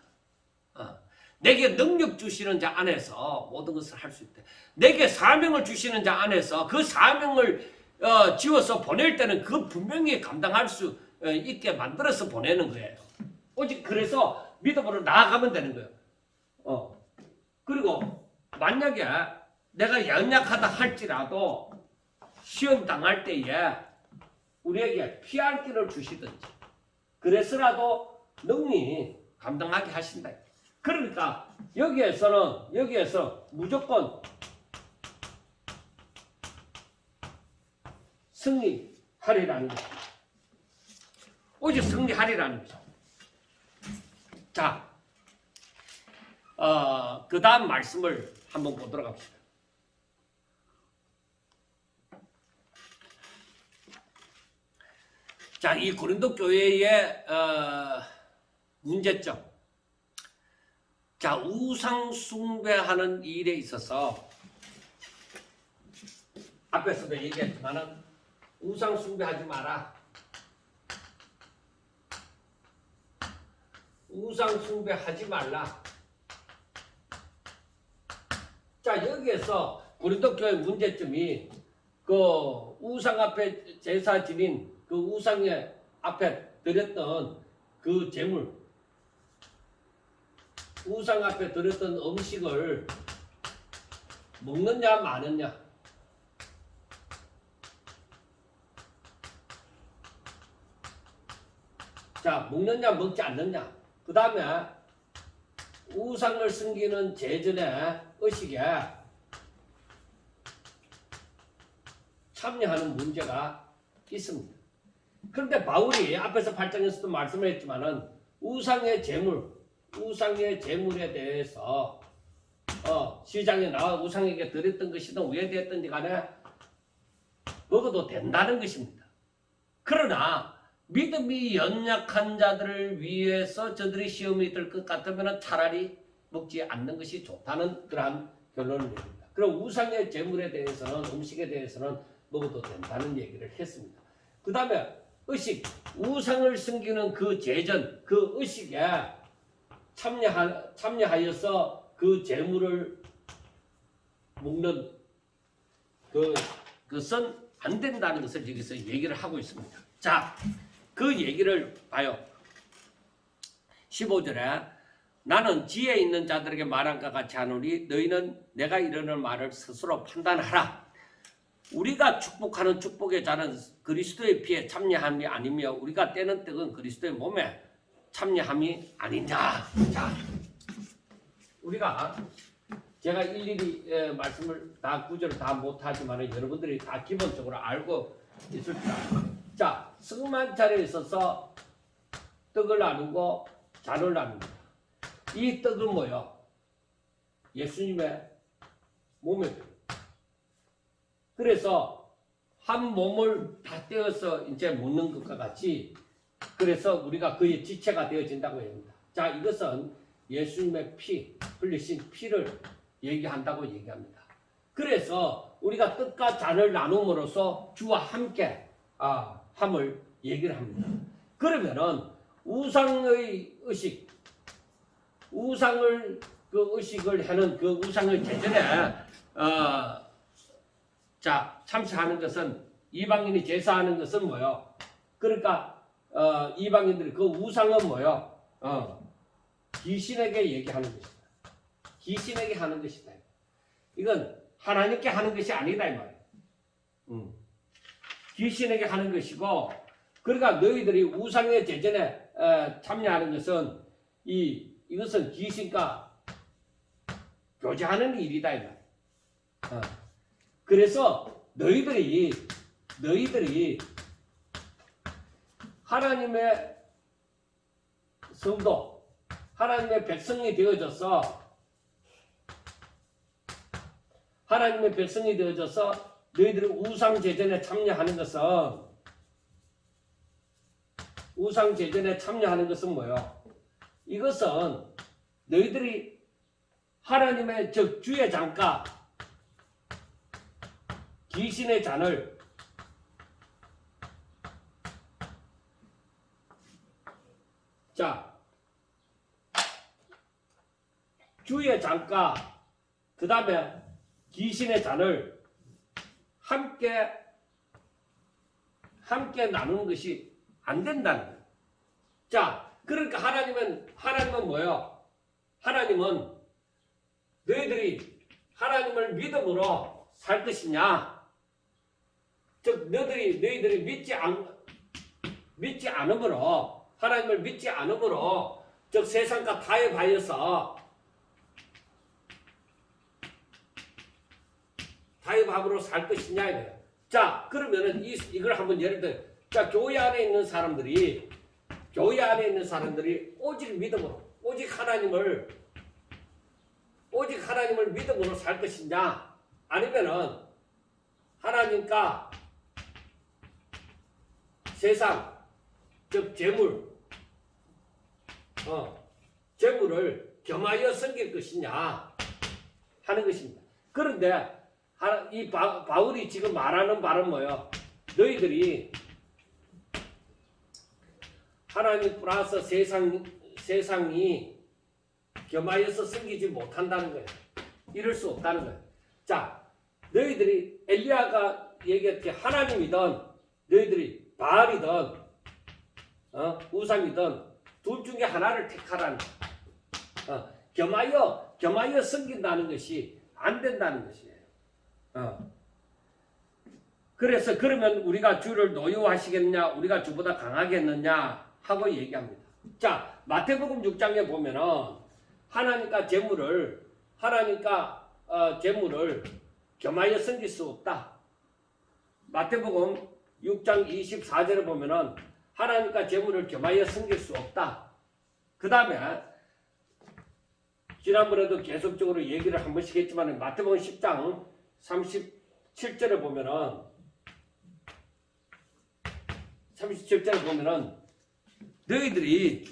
내게 능력 주시는 자 안에서 모든 것을 할 수 있다. 내게 사명을 주시는 자 안에서 그 사명을 지어서 보낼 때는 그 분명히 감당할 수 있게 만들어서 보내는 거예요. 오직 그래서 믿음으로 나아가면 되는 거예요. 그리고 만약에 내가 연약하다 할지라도 시험 당할 때에 우리에게 피할 길을 주시든지 그래서라도 능히 감당하게 하신다. 그러니까 여기에서 무조건 승리하리라는 거죠. 오직 승리하리라는 거죠. 자, 그 다음 말씀을 한번 보도록 합시다. 자, 이 고린도 교회의 문제점. 자, 우상 숭배하는 일에 있어서 앞에서도 얘기했지만은 우상 숭배하지 마라. 우상 숭배하지 말라. 자, 여기에서 고린도 교회 문제점이 그 우상 앞에 제사 지닌 그 우상의 앞에 드렸던 그 제물, 우상 앞에 드렸던 음식을 먹느냐 마느냐. 자, 먹느냐 먹지 않느냐. 그 다음에 우상을 섬기는 제전에 의식에 참여하는 문제가 있습니다. 그런데 바울이 앞에서 8장에서도 말씀했지만은 우상의 재물에 대해서 시장에 나와 우상에게 드렸던 것이든 왜 됐든지 간에 먹어도 된다는 것입니다. 그러나 믿음이 연약한 자들을 위해서 저들이 시험이 될 것 같으면 차라리 먹지 않는 것이 좋다는 그러한 결론을 내립니다. 그럼 우상의 재물에 대해서는 음식에 대해서는 먹어도 된다는 얘기를 했습니다. 그 다음에 의식, 우상을 섬기는 그 제전, 그 의식에 참여하여서 그 재물을 먹는 그것은 안 된다는 것을 여기서 얘기를 하고 있습니다. 자, 그 얘기를 봐요. 15절에 나는 지혜 있는 자들에게 말한 것 같이 하노니 너희는 내가 이르는 말을 스스로 판단하라. 우리가 축복하는 축복의 잔은 그리스도의 피에 참여함이 아니며 우리가 떼는 떡은 그리스도의 몸에 참여함이 아니냐. 자, 우리가 제가 일일이 말씀을 다 구절을 다 못하지만 여러분들이 다 기본적으로 알고 있을 줄 알아요. 자, 승만찬에 있어서 떡을 나누고 잔을 나눕니다. 이 떡은 뭐요? 예수님의 몸이에요. 그래서 한 몸을 다 떼어서 이제 먹는 것과 같이 그래서 우리가 그의 지체가 되어진다고 합니다. 자, 이것은 예수님의 피, 흘리신 피를 얘기한다고 얘기합니다. 그래서 우리가 떡과 잔을 나눔으로써 주와 함께 함을 얘기를 합니다. 그러면은 우상의 의식, 우상을 그 의식을 하는 그 우상의 제전에 자, 참석하는 것은 이방인이 제사하는 것은 뭐요? 그러니까 이방인들이 그 우상은 뭐요? 귀신에게 얘기하는 것이다. 귀신에게 하는 것이다. 이건 하나님께 하는 것이 아니다 이 말이에요. 귀신에게 하는 것이고, 그러니까 너희들이 우상의 제전에 참여하는 것은 이것은 귀신과 교제하는 일이다 이 말이에요. 그래서 너희들이 하나님의 성도, 하나님의 백성이 되어져서 너희들이 우상 제전에 참여하는 것은 뭐요? 이것은 너희들이 하나님의 즉 주의 잔과 귀신의 잔을 자, 주의 잔과 그 다음에 귀신의 잔을 함께 나누는 것이 안 된다는 거예요. 자, 그러니까 하나님은 뭐예요? 하나님은 너희들이 하나님을 믿음으로 살 것이냐? 즉 너희들이 믿지 않음으로 하나님을 믿지 않음으로 즉 세상과 타협하여서 타협함으로 살 것이냐 이거예요. 자, 그러면은 이걸 한번 예를 들어, 자, 교회 안에 있는 사람들이 오직 믿음으로, 오직 하나님을 믿음으로 살 것이냐, 아니면은 하나님과 세상, 즉 재물을 겸하여 섬길 것이냐 하는 것입니다. 그런데 이 바울이 지금 말하는 바는 뭐예요? 너희들이 하나님 플러스 세상이 겸하여서 섬기지 못한다는 거예요. 이럴 수 없다는 거예요. 자, 너희들이 엘리야가 얘기했지, 하나님이든 너희들이 바알이든 우상이든 둘 중에 하나를 택하라는 거예요. 겸하여 섬긴다는 것이 안 된다는 것이에요. 그래서 그러면 우리가 주를 노여워하시겠냐, 우리가 주보다 강하겠느냐 하고 얘기합니다. 자, 마태복음 6장에 보면은 하나님과 재물을 겸하여 섬길 수 없다. 마태복음 6장 24절에 보면은 하나님과 재물을 겸하여 섬길 수 없다. 그 다음에 지난번에도 계속적으로 얘기를 한 번씩 했지만 마태복음 10장 37절에 보면은 37절에 보면은 너희들이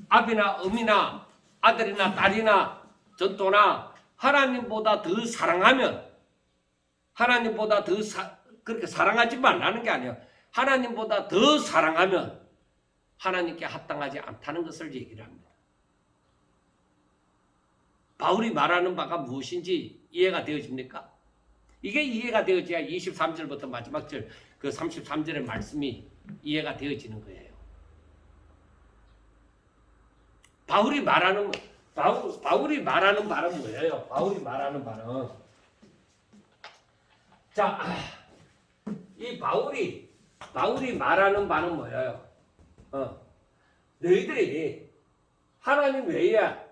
아비나 어미나 아들이나 딸이나 전토나 하나님보다 더 사랑하면 하나님보다 더 그렇게 사랑하지 말라는 게 아니에요. 하나님보다 더 사랑하면 하나님께 합당하지 않다는 것을 얘기를 합니다. 바울이 말하는 바가 무엇인지 이해가 되어집니까? 이게 이해가 되어져야 23절부터 마지막 절 그 33절의 말씀이 이해가 되어지는 거예요. 바울이 말하는 바는 뭐예요? 바울이 말하는 바는 자, 이 바울이 말하는 바는 뭐예요? 너희들이 하나님 외에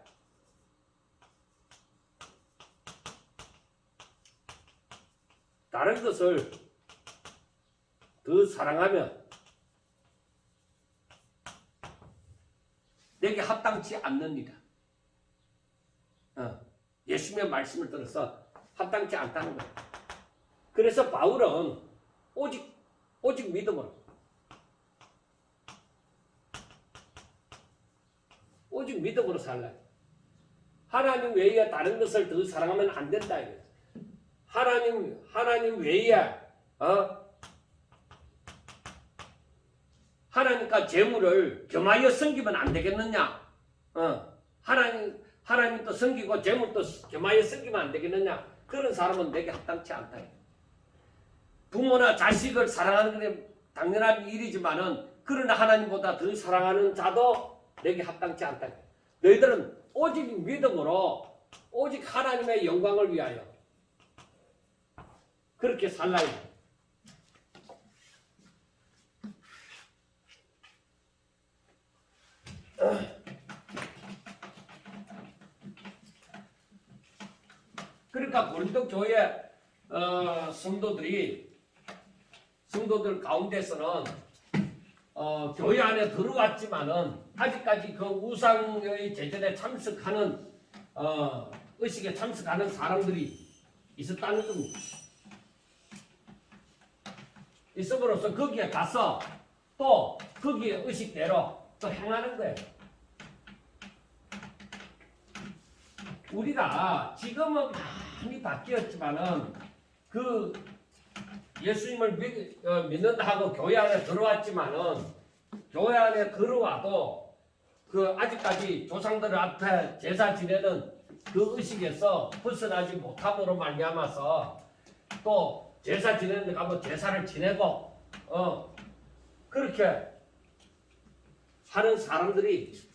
다른 것을 더 사랑하면 내게 합당치 않느니라. 예수님의 말씀을 들어서 합당치 않다는 거예요. 그래서 바울은 오직 믿음으로 살라. 하나님 외에 다른 것을 더 사랑하면 안 된다. 하나님 외에 하나님과 재물을 겸하여 섬기면 안 되겠느냐? 하나님도 섬기고 재물도 겸하여 섬기면 안 되겠느냐? 그런 사람은 내게 합당치 않다. 부모나 자식을 사랑하는 게 당연한 일이지만은 그러나 하나님보다 더 사랑하는 자도 내게 합당치 않다. 너희들은 오직 믿음으로 오직 하나님의 영광을 위하여 그렇게 살라. 그러니까 고린도 교회 성도들 가운데서는 교회 안에 들어왔지만은 아직까지 그 우상의 제전에 참석하는 의식에 참석하는 사람들이 있었다는 겁니다. 있음으로써 거기에 가서 또 거기에 의식대로 또 행하는 거예요. 우리가 지금은 많이 바뀌었지만은 그 예수님을 믿는다 하고 교회 안에 들어왔지만은 교회 안에 들어와도 그 아직까지 조상들 앞에 제사 지내는 그 의식에서 벗어나지 못함으로 말미암아서 또 제사 지내는 데 가면 제사를 지내고 그렇게 하는 사람들이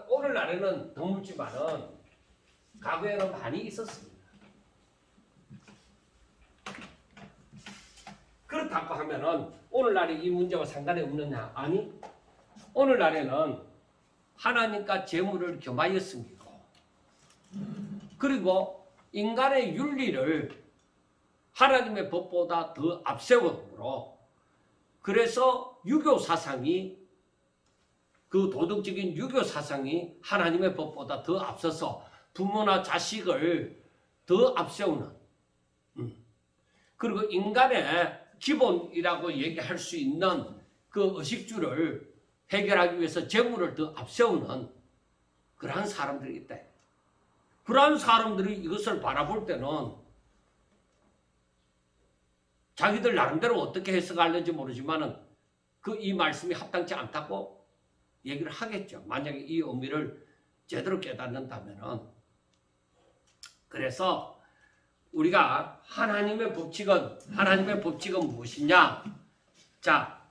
오늘날에는 드물지만은 과거에는 많이 있었습니다. 그렇다고 하면은 오늘날에 이 문제와 상관이 없느냐? 아니, 오늘날에는 하나님과 재물을 겸하여 섬기고 그리고 인간의 윤리를 하나님의 법보다 더 앞세우므로 그래서 유교 사상이 그 도덕적인 유교 사상이 하나님의 법보다 더 앞서서 부모나 자식을 더 앞세우는 그리고 인간의 기본이라고 얘기할 수 있는 그 의식주를 해결하기 위해서 재물을 더 앞세우는 그러한 사람들이 있다. 그러한 사람들이 이것을 바라볼 때는 자기들 나름대로 어떻게 해석하는지 모르지만은 이 말씀이 합당치 않다고 얘기를 하겠죠. 만약에 이 의미를 제대로 깨닫는다면은. 그래서 우리가 하나님의 법칙은 무엇이냐? 자,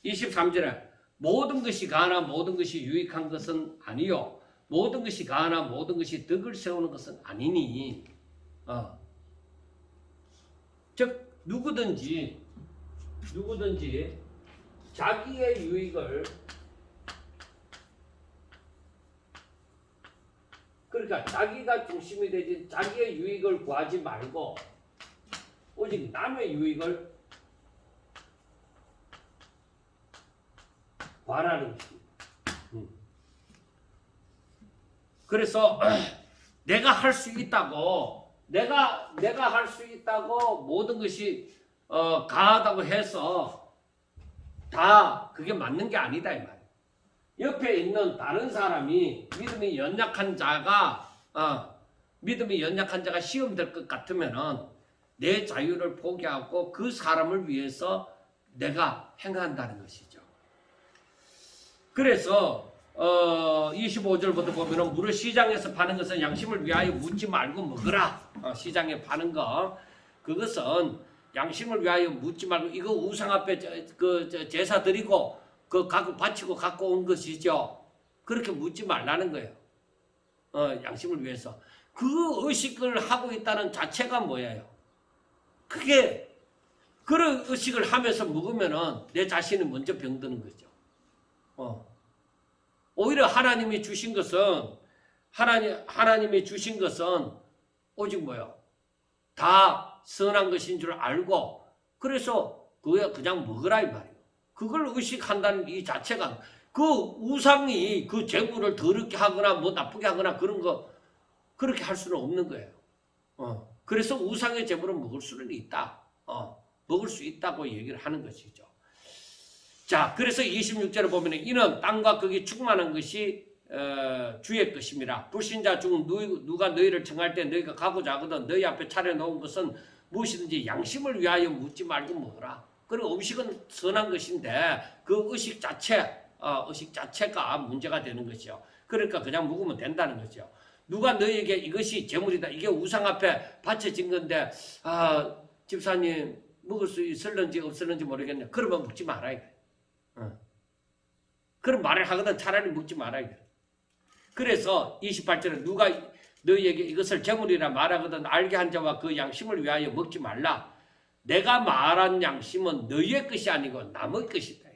23절에 모든 것이 가하나 모든 것이 유익한 것은 아니요. 모든 것이 가하나 모든 것이 덕을 세우는 것은 아니니. 즉 누구든지 자기의 유익을 그러니까 자기가 중심이 되지 자기의 유익을 구하지 말고 오직 남의 유익을 구하라는 것입니다. 그래서 내가 할 수 있다고 내가 할 수 있다고 모든 것이 가하다고 해서 다 그게 맞는 게 아니다 이 말이에요. 옆에 있는 다른 사람이 믿음이 연약한 자가 시험 될 것 같으면은 내 자유를 포기하고 그 사람을 위해서 내가 행한다는 것이죠. 그래서 25절부터 보면은 무릇 시장에서 파는 것은 양심을 위하여 묻지 말고 먹으라. 시장에 파는 거 그것은 양심을 위하여 묻지 말고 이거 우상 앞에 제사 드리고 그 갖고 바치고 갖고 온 것이죠. 그렇게 묻지 말라는 거예요. 양심을 위해서 그 의식을 하고 있다는 자체가 뭐예요? 그게 그런 의식을 하면서 먹으면은 내 자신이 먼저 병드는 거죠. 오히려 하나님이 주신 것은 오직 뭐요? 다 선한 것인 줄 알고 그래서 그냥 먹으라 이 말이에요. 그걸 의식한다는 이 자체가 그 우상이 그 재물을 더럽게 하거나 뭐 나쁘게 하거나 그런 거 그렇게 할 수는 없는 거예요. 그래서 우상의 재물을 먹을 수는 있다. 먹을 수 있다고 얘기를 하는 것이죠. 자, 그래서 26절에 보면 이는 땅과 거기 충만한 것이 주의 것임이라. 불신자 중 누가 너희를 청할 때 너희가 가고자 하거든 너희 앞에 차려놓은 것은 무엇이든지 양심을 위하여 묻지 말고 먹으라. 그리고 음식은 선한 것인데 그 의식 자체가 문제가 되는 것이죠. 그러니까 그냥 먹으면 된다는 거죠. 누가 너희에게 이것이 재물이다. 이게 우상 앞에 바쳐진 건데 집사님 먹을 수 있을는지 없을는지 모르겠네. 그러면 먹지 말아야 돼. 그런 말을 하거든 차라리 먹지 말아야 돼. 그래서 28절에 누가 너희에게 이것을 재물이라 말하거든 알게 한 자와 그 양심을 위하여 먹지 말라. 내가 말한 양심은 너희의 것이 아니고 남의 것이다.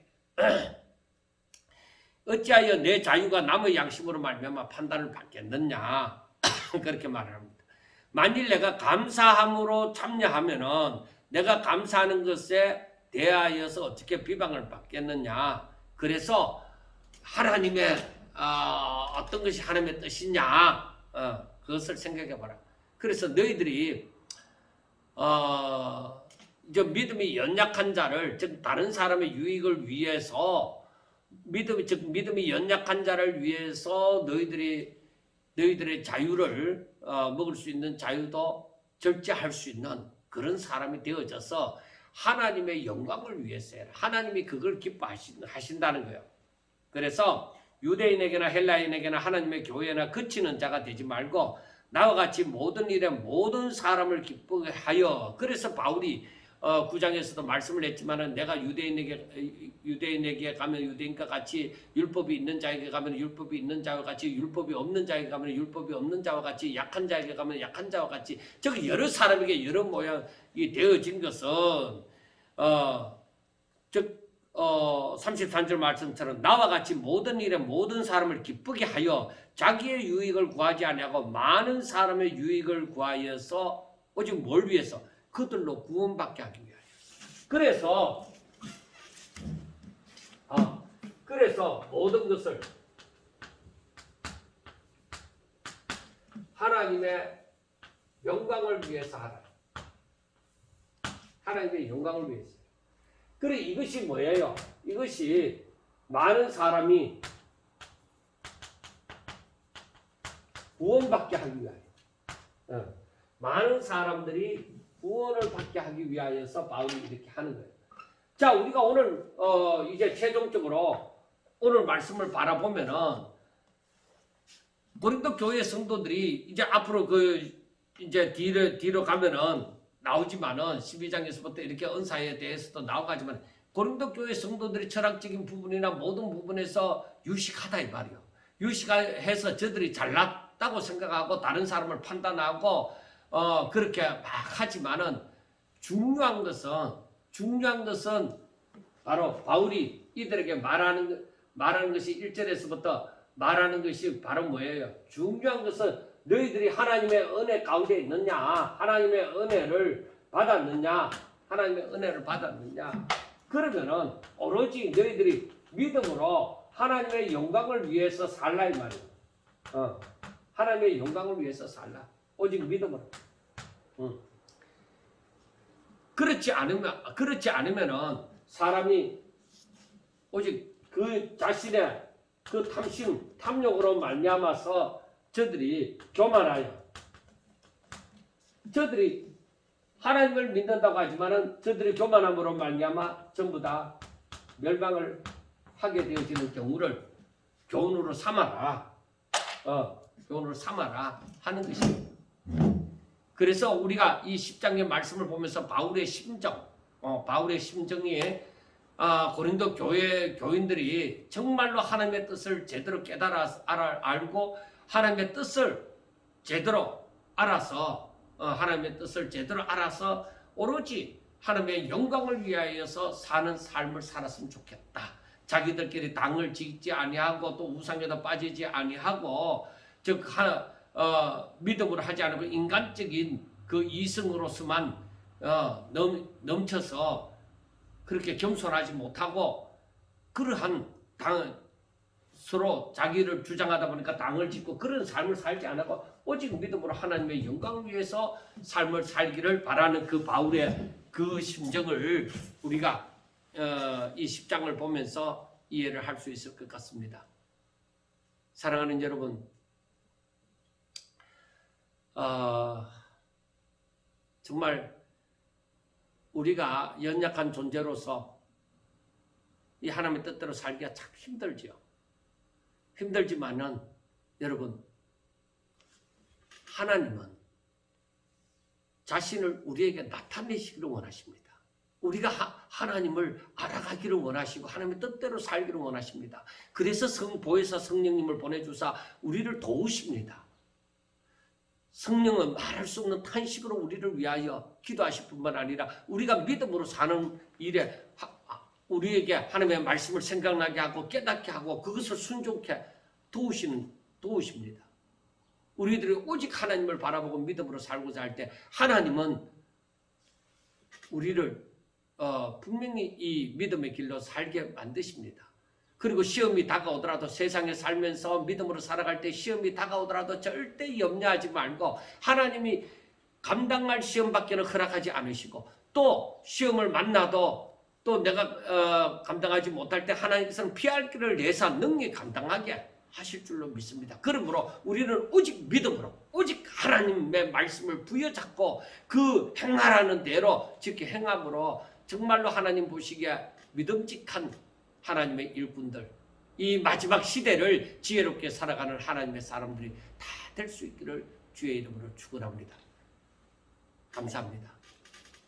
어찌하여 내 자유가 남의 양심으로 말미암아 판단을 받겠느냐. 그렇게 말합니다. 만일 내가 감사함으로 참여하면은 내가 감사하는 것에 대하여서 어떻게 비방을 받겠느냐. 그래서 하나님의 어떤 것이 하나님의 뜻이냐. 그것을 생각해 봐라. 그래서 너희들이 이제 믿음이 연약한 자를 즉 다른 사람의 유익을 위해서 믿음이 연약한 자를 위해서 너희들의 자유를 먹을 수 있는 자유도 절제할 수 있는 그런 사람이 되어져서 하나님의 영광을 위해서 해라. 하나님이 그걸 기뻐하신다는 거예요. 그래서 유대인에게나 헬라인에게나 하나님의 교회나 그치는 자가 되지 말고 나와 같이 모든 일에 모든 사람을 기쁘게 하여. 그래서 바울이 9장에서도 말씀을 했지만은 내가 유대인에게 가면 유대인과 같이 율법이 있는 자에게 가면 율법이 있는 자와 같이 율법이 없는 자에게 가면 율법이 없는 자와 같이 약한 자에게 가면 약한 자와 같이 즉 여러 사람에게 여러 모양이 되어진 것은 33절 말씀처럼 나와 같이 모든 일에 모든 사람을 기쁘게 하여 자기의 유익을 구하지 아니하고 많은 사람의 유익을 구하여서 오직 뭘 위해서? 그들로 구원받게 하기 위하여. 그래서 모든 것을 하나님의 영광을 위해서 하라. 하나님의 영광을 위해서. 그래 이것이 뭐예요? 이것이 많은 사람이 구원받게 하기 위하여. 많은 사람들이 구원을 받게 하기 위하여서 바울이 이렇게 하는 거예요. 자, 우리가 오늘 이제 최종적으로 오늘 말씀을 바라보면은 고린도 교회 성도들이 이제 앞으로 이제 뒤로 가면은 나오지만은 12장에서부터 이렇게 은사에 대해서도 나오가지만 고린도 교회 성도들이 철학적인 부분이나 모든 부분에서 유식하다 이 말이요. 유식해서 저들이 잘났다고 생각하고 다른 사람을 판단하고 그렇게 막 하지만은 중요한 것은 바로 바울이 이들에게 말하는 것이 1절에서부터 말하는 것이 바로 뭐예요? 중요한 것은 너희들이 하나님의 은혜 가운데 있느냐? 하나님의 은혜를 받았느냐? 하나님의 은혜를 받았느냐? 그러면은 오로지 너희들이 믿음으로 하나님의 영광을 위해서 살라 이 말이야. 하나님의 영광을 위해서 살라. 오직 믿음으로. 그렇지 않으면은 사람이 오직 그 자신의 그 탐심, 탐욕으로 말미암아서 저들이 교만하여 저들이 하나님을 믿는다고 하지만은 저들이 교만함으로 말미암아 전부 다 멸망을 하게 되어지는 경우를 교훈으로 삼아라. 교훈으로 삼아라 하는 것입니다. 그래서 우리가 이 10장의 말씀을 보면서 바울의 심정이 고린도 교회 교인들이 정말로 하나님의 뜻을 제대로 알고 하나님의 뜻을 제대로 알아서 오로지 하나님의 영광을 위하여서 사는 삶을 살았으면 좋겠다. 자기들끼리 당을 짓지 아니하고 또 우상에도 빠지지 아니하고 즉 믿음으로 하지 않고 인간적인 그 이성으로서만 넘쳐서 그렇게 겸손하지 못하고 그러한 서로 자기를 주장하다 보니까 당을 짓고 그런 삶을 살지 않고 오직 믿음으로 하나님의 영광을 위해서 삶을 살기를 바라는 그 바울의 그 심정을 우리가 이 10장을 보면서 이해를 할 수 있을 것 같습니다. 사랑하는 여러분, 정말 우리가 연약한 존재로서 이 하나님의 뜻대로 살기가 참 힘들지요. 힘들지만은 여러분, 하나님은 자신을 우리에게 나타내시기를 원하십니다. 우리가 하나님을 알아가기를 원하시고 하나님의 뜻대로 살기를 원하십니다. 그래서 보혜사 성령님을 보내주사 우리를 도우십니다. 성령은 말할 수 없는 탄식으로 우리를 위하여 기도하실 뿐만 아니라 우리가 믿음으로 사는 일에 우리에게 하나님의 말씀을 생각나게 하고 깨닫게 하고 그것을 순종케 도우십니다. 우리들이 오직 하나님을 바라보고 믿음으로 살고자 할 때 하나님은 우리를 분명히 이 믿음의 길로 살게 만드십니다. 그리고 시험이 다가오더라도 세상에 살면서 믿음으로 살아갈 때 시험이 다가오더라도 절대 염려하지 말고 하나님이 감당할 시험밖에는 허락하지 않으시고 또 시험을 만나도 또 내가 감당하지 못할 때 하나님께서는 피할 길을 내사 능히 감당하게 하실 줄로 믿습니다. 그러므로 우리는 오직 믿음으로 오직 하나님의 말씀을 부여잡고 그 행하라는 대로 지켜 행함으로 정말로 하나님 보시기에 믿음직한 하나님의 일꾼들, 이 마지막 시대를 지혜롭게 살아가는 하나님의 사람들이 다 될 수 있기를 주의 이름으로 축원합니다. 감사합니다.